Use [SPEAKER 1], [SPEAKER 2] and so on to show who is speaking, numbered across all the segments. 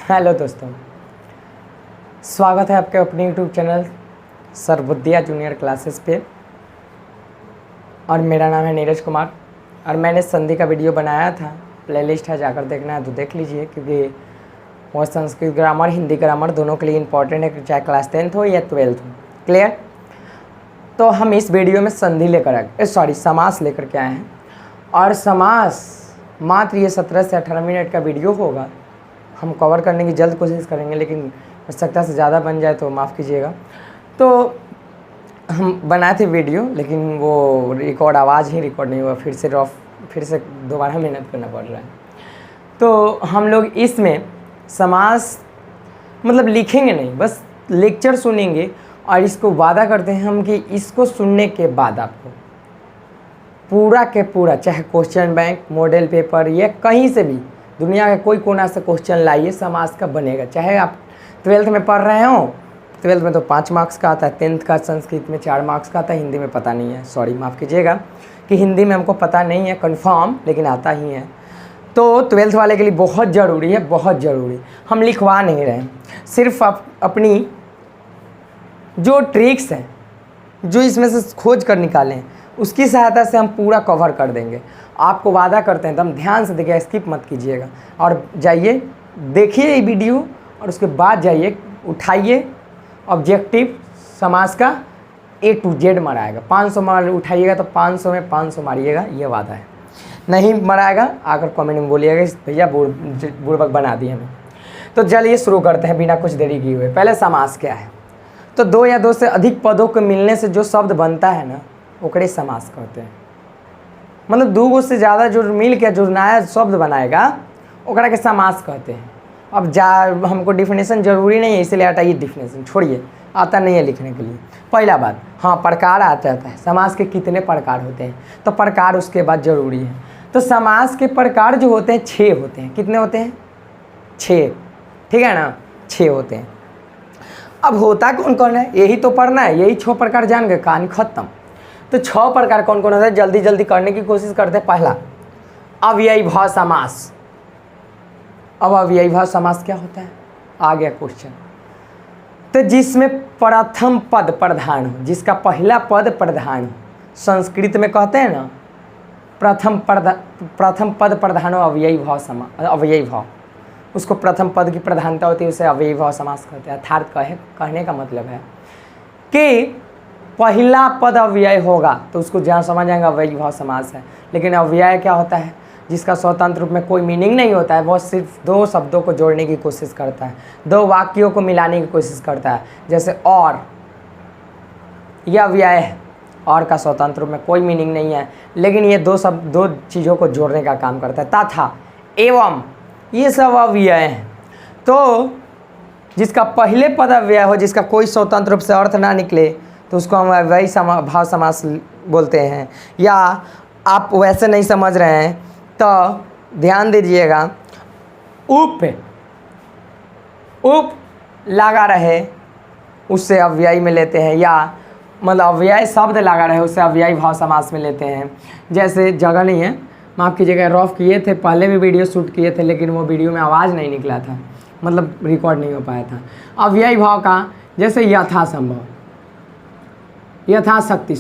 [SPEAKER 1] Hello दोस्तों, स्वागत है आपके अपने यूट्यूब चैनल सरबुद्धिया जूनियर क्लासेस पे। और मेरा नाम है नीरज कुमार और मैंने संधि का वीडियो बनाया था, प्लेलिस्ट है, जाकर देखना है तो देख लीजिए, क्योंकि वो संस्कृत ग्रामर हिंदी ग्रामर दोनों के लिए इंपॉर्टेंट है, चाहे क्लास 10th हो या 12th हो। क्लियर? तो हम इस वीडियो में संधि लेकर आए, समास लेकर के आए हैं। और समास मात्र ये 17 से 18 मिनट का वीडियो होगा। हम कवर करने की जल्द कोशिश करेंगे, लेकिन आवश्यकता से ज़्यादा बन जाए तो माफ़ कीजिएगा। तो हम बनाए थे वीडियो, लेकिन वो रिकॉर्ड आवाज़ ही रिकॉर्ड नहीं हुआ, फिर से दोबारा मेहनत करना पड़ रहा है। तो हम लोग इसमें समास मतलब लिखेंगे नहीं, बस लेक्चर सुनेंगे। और इसको वादा करते हैं हम कि इसको सुनने के बाद आपको पूरा के पूरा, चाहे क्वेश्चन बैंक, मॉडल पेपर या कहीं से भी दुनिया के कोई कोना से क्वेश्चन लाइए, समास का बनेगा। चाहे आप 12th में पढ़ रहे हो, 12th में तो 5 मार्क्स का आता है, 10th का संस्कृत में 4 मार्क्स का आता है, हिंदी में पता नहीं है, सॉरी माफ़ कीजिएगा कि हिंदी में हमको पता नहीं है कंफर्म, लेकिन आता ही है। तो 12th वाले के लिए बहुत ज़रूरी है, बहुत ज़रूरी। हम लिखवा नहीं रहे हैं, सिर्फ अपनी जो ट्रिक्स हैं, जो इसमें से खोज कर निकालें हैं, उसकी सहायता से हम पूरा कवर कर देंगे। आपको वादा करते हैं, एकदम ध्यान से देखिए, स्किप मत कीजिएगा और जाइए देखिए ये वीडियो, और उसके बाद जाइए उठाइए ऑब्जेक्टिव समास का A to Z मराएगा। 500 मार उठाइएगा तो 500 में 500 मारिएगा, ये वादा है। नहीं मराएगा आकर कमेंट में बोलिएगा भैया बुड़बक बना दिए हमें। तो चलिए शुरू करते हैं बिना कुछ देरी किए हुए। पहले समास क्या है? तो 2 या 2 से अधिक पदों के मिलने से जो शब्द बनता है ना, ओकरे समास कहते हैं। मतलब 2 से ज़्यादा जो मिल के जो नया शब्द बनाएगा, ओकरा के समास कहते हैं। अब हमको डिफिनेशन ज़रूरी नहीं है, इसलिए हटाइए डिफिनेशन, छोड़िए, आता नहीं है लिखने के लिए। पहला बात, हाँ प्रकार आ जाता है, समास के कितने प्रकार होते हैं, तो प्रकार उसके बाद ज़रूरी है। तो समास के प्रकार जो होते हैं 6 होते हैं। कितने होते हैं? 6, ठीक है ना, 6 होते हैं। अब होता कौन कौन है, यही तो पढ़ना है, यही 6 प्रकार जान गए, कहानी खत्म। तो 6 प्रकार कौन कौन होता है, जल्दी जल्दी करने की कोशिश करते हैं। पहला, अव्ययी भाव समास। अब अव्ययी भाव समास क्या होता है? आ गया क्वेश्चन। तो जिसमें प्रथम पद प्रधान हो, जिसका पहला पद प्रधान हो, संस्कृत में कहते हैं ना प्रथम पद प्रधान हो, अव्ययी भाव समास, अव्ययी भाव, उसको प्रथम पद की प्रधानता होती है, उसे अव्ययी भाव समास कहते हैं। अर्थात कहने का मतलब है कि पहला पद अव्यय होगा तो उसको जहाँ समझ आएगा अव्ययी भाव समास है। लेकिन अव्यय क्या होता है? जिसका स्वतंत्र रूप में कोई मीनिंग नहीं होता है, वो सिर्फ 2 शब्दों को जोड़ने की कोशिश करता है, 2 वाक्यों को मिलाने की कोशिश करता है। जैसे और, यह अव्यय है, और का स्वतंत्र रूप में कोई मीनिंग नहीं है, लेकिन ये 2 चीज़ों को जोड़ने का काम करता है। तथा, एवं, ये सब अव्यय हैं। तो जिसका पहले पद अव्यय हो, जिसका कोई स्वतंत्र रूप से अर्थ ना निकले, तो उसको हम अव्ययी भाव समास बोलते हैं। या आप वैसे नहीं समझ रहे हैं तो ध्यान दीजिएगा, उप लगा रहे उससे अव्ययी में लेते हैं, या मतलब अव्यय शब्द लगा रहे उससे अव्ययी भाव समास में लेते हैं। जैसे जगह नहीं है, माफ़ कीजिएगा, रफ किए थे, पहले भी वीडियो शूट किए थे, लेकिन वो वीडियो में आवाज़ नहीं निकला था, मतलब रिकॉर्ड नहीं हो पाया था। अव्ययी भाव का जैसे यथासंभव, यथाशक्ति,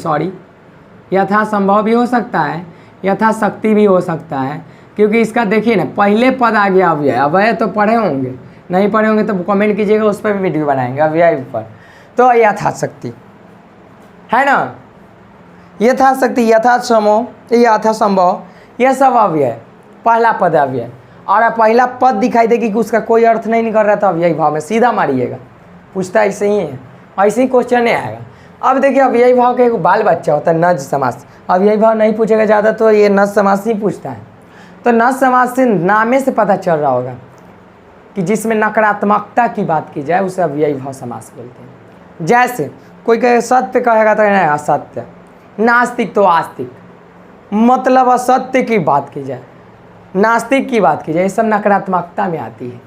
[SPEAKER 1] यथासंभव भी हो सकता है, यथाशक्ति भी हो सकता है, क्योंकि इसका देखिए ना पहले पद आ गया अव्यय। अव्यय तो पढ़े होंगे, नहीं पढ़े होंगे तो कमेंट कीजिएगा, उस पर भी वीडियो बनाएंगे अव्यय पर। तो यथाशक्ति है ना, यथाशक्ति, यथासंभव, यह सब अव्यय, पहला पद अव्यय। और पहला पद दिखाई देगी कि उसका कोई अर्थ नहीं निकल रहा था, अव्ययी भाव में सीधा मारिएगा। पूछता ऐसे ही है, ऐसे ही क्वेश्चन नहीं आएगा। अब देखिए, अव्ययी भाव का एक बाल बच्चा होता है नज समास। अव्ययी भाव नहीं पूछेगा ज़्यादा, तो ये नज समास ही पूछता है। तो नज समास से नामे से पता चल रहा होगा कि जिसमें नकारात्मकता की बात की जाए उसे अव्ययी भाव समास बोलते हैं। जैसे कोई कहे सत्य कहेगा तो नहीं असत्य, नास्तिक तो आस्तिक, मतलब असत्य की बात की जाए, नास्तिक की बात की जाए, ये सब नकारात्मकता में आती है।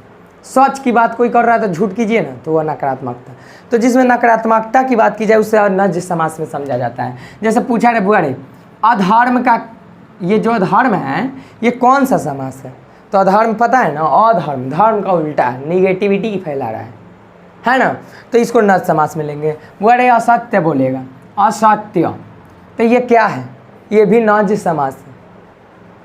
[SPEAKER 1] सच की बात कोई कर रहा है तो झूठ कीजिए ना, तो वह नकारात्मकता। तो जिसमें नकारात्मकता की बात की जाए उसे नज समास में समझा जाता है। जैसे पूछा रे बुआ रे, अधर्म का ये जो धर्म है ये कौन सा समास है, तो अधर्म पता है ना, अधर्म धर्म का उल्टा है, निगेटिविटी फैला रहा है ना। तो इसको न समास में लेंगे। बड़े असत्य बोलेगा, असत्य, तो ये क्या है, ये भी नज समास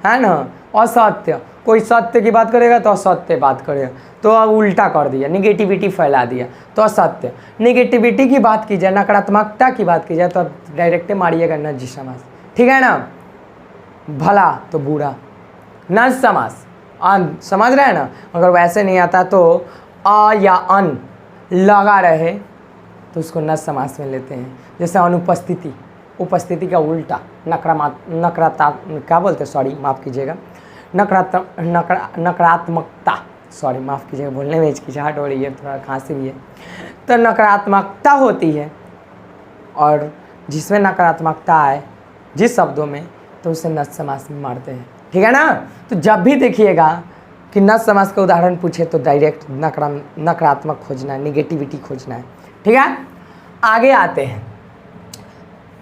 [SPEAKER 1] है ना। असत्य, कोई सत्य की बात करेगा तो असत्य बात करेगा, तो अब उल्टा कर दिया, निगेटिविटी फैला दिया, तो असत्य। निगेटिविटी की बात की जाए, नकारात्मकता की बात की जाए तो अब डायरेक्ट मारिएगा नज समास, ठीक है ना। भला तो बुरा, नज समास, अन, समझ रहे हैं ना। अगर वैसे नहीं आता तो अ या अन लगा रहे तो उसको नज समास में लेते हैं। जैसे अनुपस्थिति, उपस्थिति का उल्टा, नकारात्मक क्या बोलते हैं, सॉरी माफ़ कीजिएगा, नकारात्मकता, सॉरी माफ़ कीजिएगा, बोलने में हिचकिचाहट हो रही है, थोड़ा खांसी भी है। तो नकारात्मकता होती है, और जिसमें नकारात्मकता आए जिस शब्दों में, तो उसे नज समास में मारते हैं, ठीक है ना। तो जब भी देखिएगा कि नज समास का उदाहरण पूछे तो डायरेक्ट नकारात्मक खोजना है, निगेटिविटी खोजना है, ठीक है। आगे आते हैं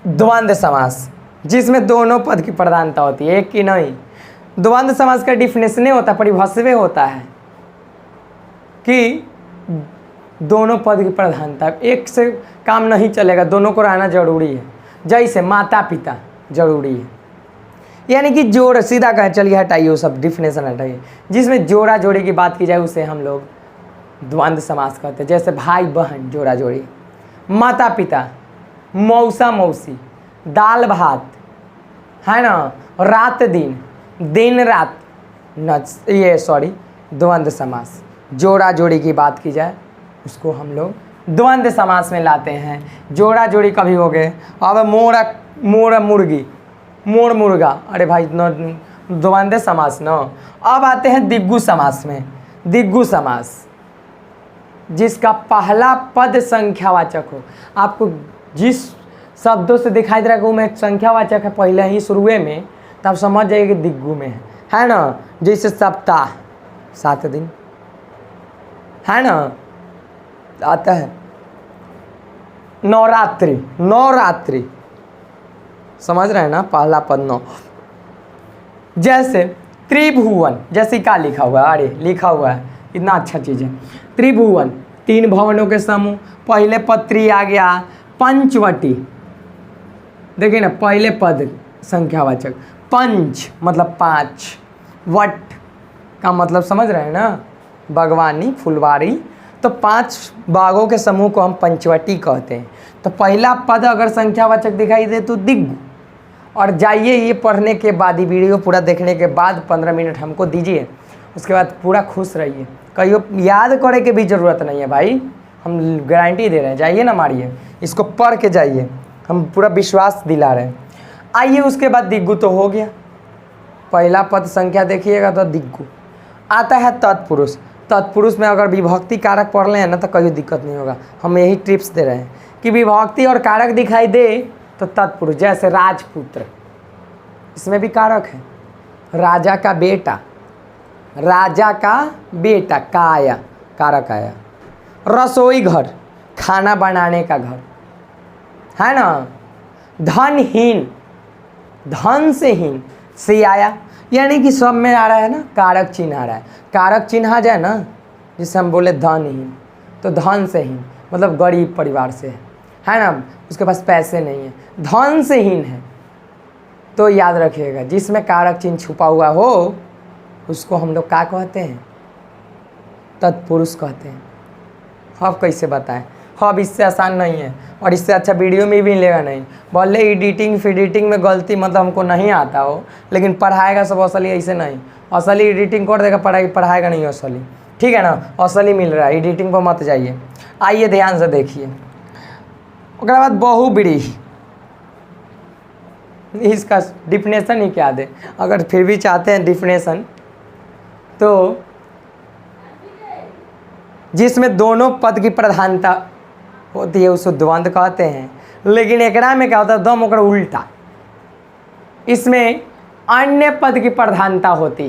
[SPEAKER 1] द्वंद्व समास, जिसमें दोनों पद की प्रधानता होती है, एक की नहीं। द्वंद्व समास का डिफिनेशन होता है, परिभाषा होता है कि दोनों पद की प्रधानता, एक से काम नहीं चलेगा, दोनों को रहना जरूरी है। जैसे माता पिता जरूरी है, यानी कि जोड़, सीधा कहें, चलिए हटाइए वो सब डिफिनेशन हटाइए, जिसमें जोड़ा जोड़ी की बात की जाए उसे हम लोग द्वंद्व समास कहते हैं। जैसे भाई बहन जोड़ा जोड़ी, माता पिता, मौसा मौसी, दाल भात, है ना, रात दिन, दिन रात, द्वंद्व समास। जोड़ा जोड़ी की बात की जाए उसको हम लोग द्वंद्व समास में लाते हैं। जोड़ा जोड़ी कभी हो गए, अब मोर मुर्गी, मोर मुर्गा, अरे भाई द्वंद्व समास न। अब आते हैं दिग्गु समास में। दिग्गु समास, जिसका पहला पद संख्यावाचक हो, आपको जिस शब्दों से दिखाई दे रहा है कि वो में संख्यावाचक है पहले ही शुरुए में, तब समझ जाइए कि दिग्गु में है ना। जैसे सप्ताह 7 दिन, है ना, आता है नवरात्रि, नवरात्रि, समझ रहे हैं ना, पहला पद नौ। जैसे त्रिभुवन, जैसे क्या लिखा हुआ है, अरे लिखा हुआ है, इतना अच्छा चीज़ है। त्रिभुवन, 3 भवनों के समूह, पहले पद त्रि आ गया। पंचवटी, देखिए ना, पहले पद संख्यावाचक, पंच मतलब 5, वट का मतलब समझ रहे हैं ना, बागवानी, फुलवारी, तो 5 बागों के समूह को हम पंचवटी कहते हैं। तो पहला पद अगर संख्यावाचक दिखाई दे तो दिग्गु। और जाइए ये पढ़ने के बाद, ये वीडियो पूरा देखने के बाद 15 मिनट हमको दीजिए, उसके बाद पूरा खुश रहिए। कहियो याद करे के भी ज़रूरत नहीं है भाई, हम गारंटी दे रहे हैं, जाइए ना मारिए, इसको पढ़ के जाइए, हम पूरा विश्वास दिला रहे हैं। आइए उसके बाद दिग्गु तो हो गया, पहला पद संख्या देखिएगा तो दिग्गु। आता है तत्पुरुष। तत्पुरुष में अगर विभक्ति कारक पढ़ लें ना तो कोई दिक्कत नहीं होगा, हम यही टिप्स दे रहे हैं कि विभक्ति और कारक दिखाई दे तो तत्पुरुष। जैसे राजपुत्र, इसमें भी कारक है, राजा का बेटा, राजा का बेटा का आया, कारक आया। रसोई घर, खाना बनाने का घर, है ना। धनहीन, धन से हीन, से आया, यानी कि सब में आ रहा है ना, कारक चिन्ह आ रहा है। कारक चिन्ह आ जाए ना, जिसे हम बोले धनहीन, तो धन से हीन मतलब गरीब परिवार से है ना, उसके पास पैसे नहीं है, धन से हीन है। तो याद रखिएगा, जिसमें कारक चिन्ह छुपा हुआ हो उसको हम लोग क्या कहते हैं, तत्पुरुष कहते हैं। अब कैसे बताएं, अब इससे आसान नहीं है, और इससे अच्छा वीडियो में भी मिलेगा नहीं। बोले एडिटिंग में गलती मतलब हमको नहीं आता हो, लेकिन पढ़ाएगा सब असली, ऐसे नहीं। असली एडिटिंग कर देगा, पढ़ाएगा नहीं असली, ठीक है ना। असली मिल रहा है, एडिटिंग पर मत जाइए। आइए ध्यान से देखिए। उसके बाद बहुव्रीहि, इसका डिफिनेशन ही क्या दे, अगर फिर भी चाहते हैं डिफिनेशन, तो जिसमें दोनों पद की प्रधानता होती है उसको द्वंद्व कहते हैं। लेकिन एकरा में क्या होता है, दम ओकर उल्टा, इसमें अन्य पद की प्रधानता होती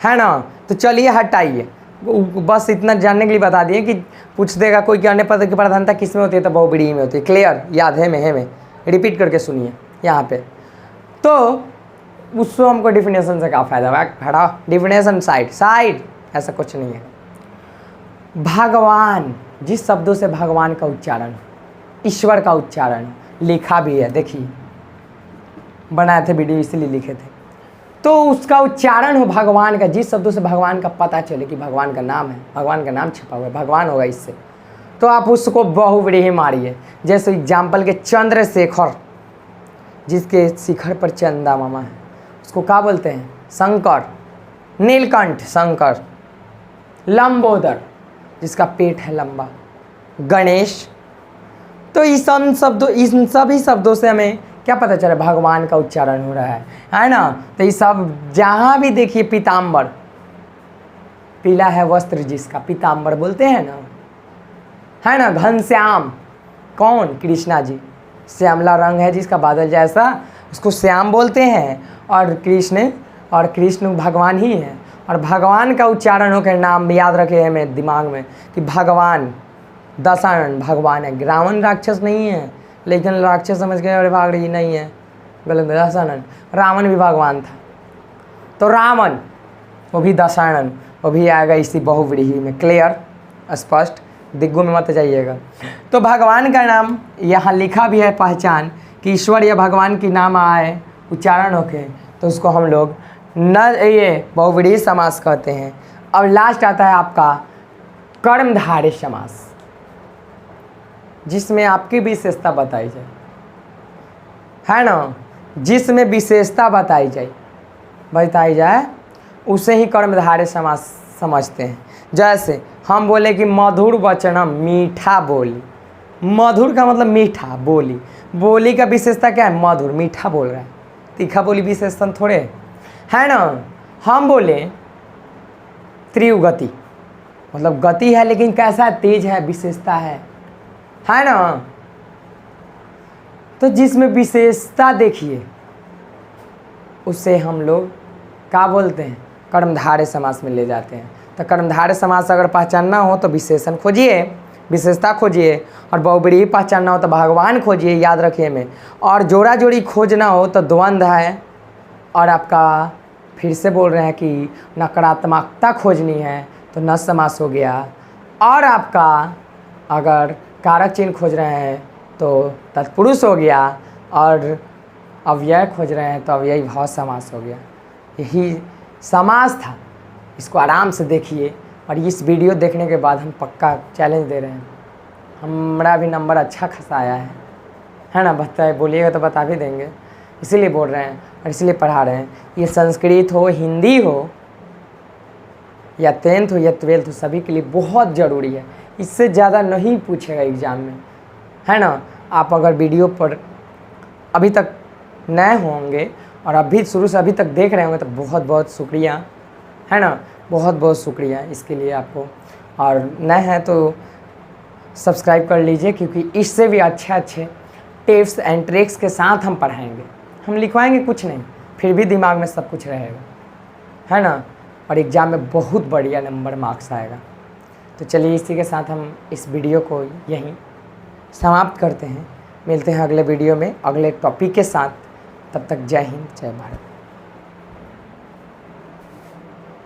[SPEAKER 1] है ना। तो चलिए हटाइए, बस इतना जानने के लिए बता दिए कि पूछ देगा कोई कि अन्य पद की प्रधानता किस में होती है, तो बहुव्रीहि में होती है। क्लियर, याद है में रिपीट करके सुनिए यहाँ पे। तो उसको हमको डिफिनेशन से क्या फ़ायदा हुआ, खड़ा डिफिनेशन साइड ऐसा कुछ नहीं है। भगवान, जिस शब्दों से भगवान का उच्चारण, ईश्वर का उच्चारण लिखा भी है, देखिए बनाए थे वीडियो इसलिए लिखे थे, तो उसका उच्चारण हो भगवान का, जिस शब्दों से भगवान का पता चले कि भगवान का नाम है, भगवान का नाम छिपा हुआ है, भगवान होगा इससे, तो आप उसको बहुव्रीहि मारिए। जैसे एग्जाम्पल के चंद्रशेखर, जिसके शिखर पर चंदा मामा है, उसको क्या बोलते हैं, शंकर। नीलकंठ शंकर। लंबोदर, जिसका पेट है लंबा, गणेश। तो इन सभी शब्दों से हमें क्या पता चला, भगवान का उच्चारण हो रहा है ना। तो ये सब जहाँ भी देखिए, पीताम्बर, पीला है वस्त्र जिसका, पीताम्बर बोलते हैं ना, है ना। घनश्याम, कौन, कृष्णा जी, श्यामला रंग है जिसका बादल जैसा, उसको श्याम बोलते हैं। और कृष्ण भगवान ही है। और भगवान का उच्चारण होकर नाम याद रखे हैं मेरे दिमाग में कि भगवान दशानन भगवान है। रावण राक्षस नहीं है, लेकिन राक्षस समझ के अरे भाग रही नहीं है, गलत, दशानन। रावण भी भगवान था, तो रावण वो भी दशानन, वो भी आएगा इसी बहुव्रीहि में। क्लियर, स्पष्ट, दिग्गु में मत जाइएगा। तो भगवान का नाम यहाँ लिखा भी है, पहचान कि ईश्वर या भगवान की नाम आए, उच्चारण होके, तो उसको हम लोग ये बहुव्रीहि समास कहते हैं। अब लास्ट आता है आपका कर्मधारय समास, जिसमें आपकी विशेषता बताई जाए, है ना, जिसमें विशेषता बताई जाए उसे ही कर्मधारय समास समझते हैं। जैसे हम बोले कि मधुर वचनम, मीठा बोली। मधुर का मतलब मीठा बोली, बोली का विशेषता क्या है, मधुर, मीठा बोल रहा है, तीखा बोली विशेषण थोड़े है ना। हम बोले तीव्र गति, मतलब गति है लेकिन कैसा, तेज है, विशेषता है ना। तो जिसमें विशेषता देखिए उसे हम लोग क्या बोलते हैं, कर्मधारय समास में ले जाते हैं। तो कर्मधारय समास अगर पहचानना हो तो विशेषण खोजिए, विशेषता खोजिए, और बहुव्रीहि पहचानना हो तो भगवान खोजिए, याद रखिए में। और जोड़ा जोड़ी खोजना हो तो द्वंद्व है, और आपका फिर से बोल रहे हैं कि नकारात्मकता खोजनी है तो न समास हो गया। और आपका अगर कारक चिन्ह खोज रहे हैं तो तत्पुरुष हो गया, और अव्यय खोज रहे हैं तो अव्ययी भाव समास हो गया। यही समास था, इसको आराम से देखिए। और इस वीडियो देखने के बाद हम पक्का चैलेंज दे रहे हैं, हमारा भी नंबर अच्छा खासा आया है ना। बताए बोलिएगा तो बता भी देंगे, इसीलिए बोल रहे हैं और इसीलिए पढ़ा रहे हैं। ये संस्कृत हो, हिंदी हो, या 10th हो या 12th हो, सभी के लिए बहुत ज़रूरी है। इससे ज़्यादा नहीं पूछेगा एग्ज़ाम में, है ना। आप अगर वीडियो पर अभी तक नए होंगे और अभी शुरू से अभी तक देख रहे होंगे तो बहुत बहुत शुक्रिया, है ना, बहुत बहुत शुक्रिया इसके लिए आपको। और नए हैं तो सब्सक्राइब कर लीजिए, क्योंकि इससे भी अच्छे टिप्स एंड ट्रिक्स के साथ हम पढ़ाएंगे। हम लिखवाएंगे कुछ नहीं, फिर भी दिमाग में सब कुछ रहेगा, है ना। और एग्ज़ाम में बहुत बढ़िया नंबर मार्क्स आएगा। तो चलिए इसी के साथ हम इस वीडियो को यहीं समाप्त करते हैं। मिलते हैं अगले वीडियो में अगले टॉपिक के साथ। तब तक जय हिंद, जय भारत।